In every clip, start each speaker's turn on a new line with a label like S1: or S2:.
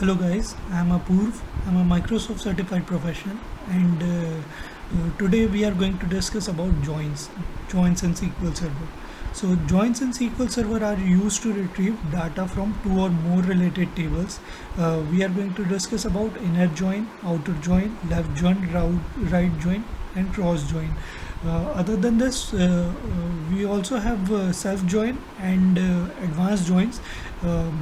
S1: Hello guys, I am Apurv. I am a Microsoft certified professional and today we are going to discuss about joins in SQL Server. So joins in SQL Server are used to retrieve data from two or more related tables. We are going to discuss about inner join, outer join, left join, right join and cross join. Other than this, we also have self join and advanced joins,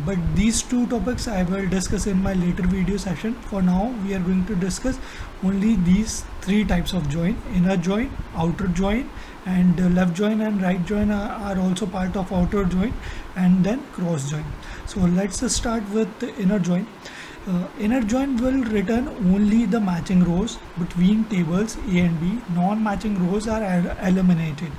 S1: but these two topics I will discuss in my later video session. For now, we are going to discuss only these three types of join: inner join, outer join, and left join and right join are also part of outer join, and then cross join. So let's start with the inner join. Inner join will return only the matching rows between tables A and B. Non-matching rows are eliminated.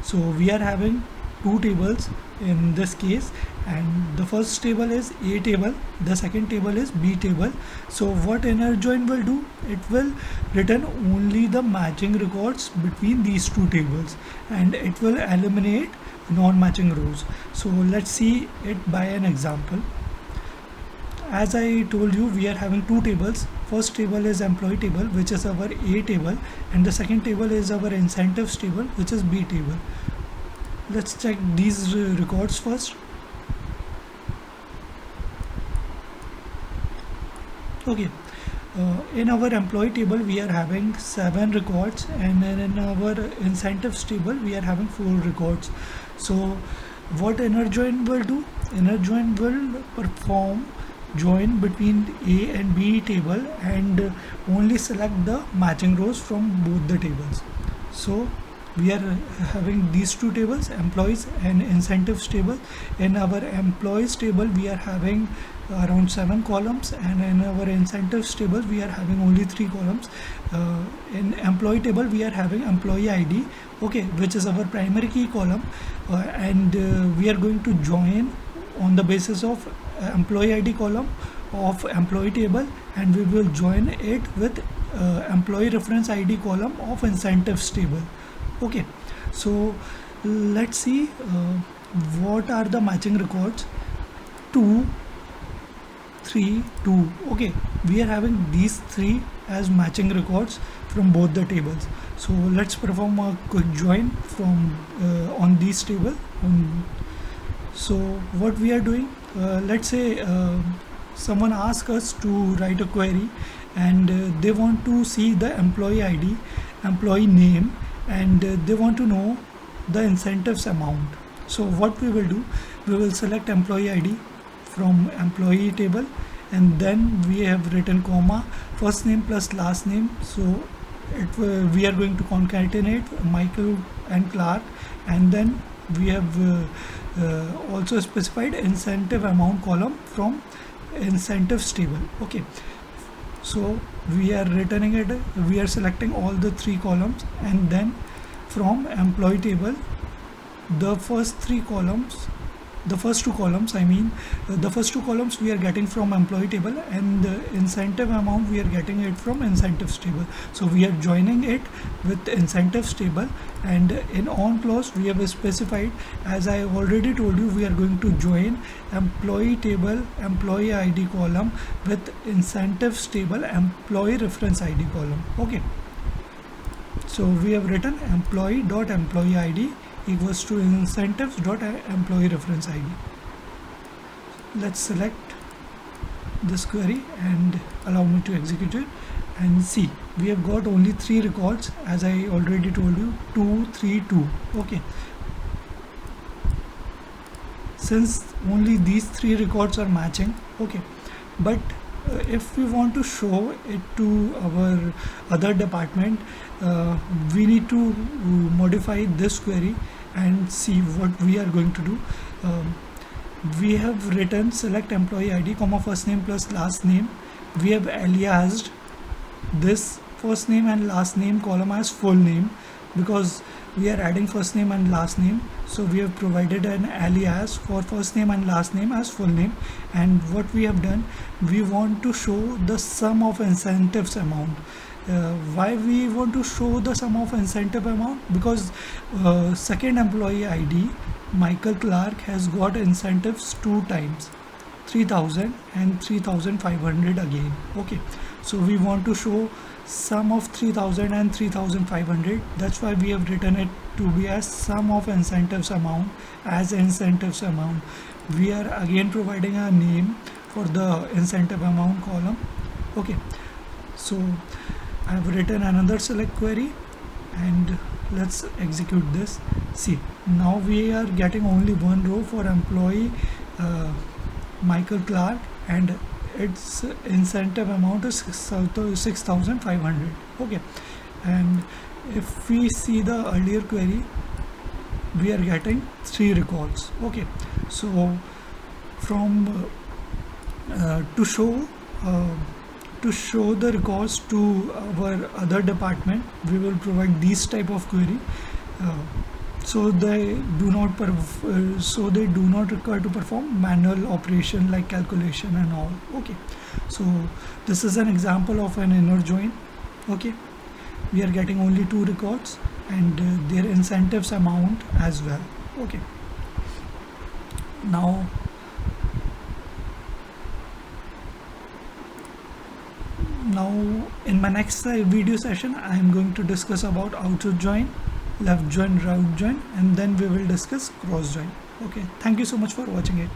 S1: So we are having two tables in this case, and the first table is A table, the second table is B table. So what inner join will do? It will return only the matching records between these two tables, and it will eliminate non-matching rows. So let's see it by an example. As I told you, we are having two tables. First table is employee table, which is our A table, and the second table is our incentives table, which is B table. Let's check these records first. Okay, in our employee table we are having 7 records, and in our incentives table we are having 4 records. So what inner join will do? Inner join will perform join between A and B table and only select the matching rows from both the tables. So we are having these two tables, employees and incentives table. In our employees table we are having around 7 columns, and in our incentives table we are having only 3 columns. In employee table we are having employee ID, okay, which is our primary key column, and we are going to join on the basis of employee ID column of employee table, and we will join it with employee reference ID column of incentives table. Okay, so let's see what are the matching records. 2, 3, 2. Okay, we are having these three as matching records from both the tables. So let's perform a quick join from on these table. So what we are doing, let's say someone asks us to write a query, and they want to see the employee ID, employee name, and they want to know the incentives amount. So what we will do, we will select employee ID from employee table, and then we have written comma, first name plus last name. So we are going to concatenate Michael and Clark, and then we have also specified incentive amount column from incentives table. Okay, so we are returning it, we are selecting all the 3 columns, and then from employee table the first 2 columns we are getting from employee table, and the incentive amount we are getting it from incentives table. So we are joining it with incentives table, and in on clause we have specified, as I already told you, we are going to join employee table employee ID column with incentives table employee reference ID column. Okay, so we have written employee.employee ID equals to incentives.employee reference ID. Let's select this query and allow me to execute it, and see, we have got only 3 records, as I already told you, 2, 3, 2. Okay, since only these 3 records are matching. Okay, but if we want to show it to our other department, we need to modify this query and see what we are going to do. We have written select employee ID comma first name plus last name. We have aliased this first name and last name column as full name, because we are adding first name and last name. So we have provided an alias for first name and last name as full name. And what we have done, we want to show the sum of incentives amount. Why we want to show the sum of incentive amount? Because second employee ID Michael Clark has got incentives 2 times. 3000 and 3500 again. Okay, so we want to show sum of 3000 and 3500. That's why we have written it to be as sum of incentives amount as incentives amount. We are again providing a name for the incentive amount column. Okay, so I have written another select query and let's execute this. See, now we are getting only one row for employee Michael Clark, and its incentive amount is 6500. Okay, and if we see the earlier query, we are getting 3 records. Okay, so from to show the records to our other department, we will provide these type of query, so they do not require to perform manual operation like calculation and all. Okay, so this is an example of an inner join. Okay, we are getting only 2 records and their incentives amount as well. Okay, now in my next video session I am going to discuss about outer join, left join, right join, and then we will discuss cross join. Okay, thank you so much for watching it.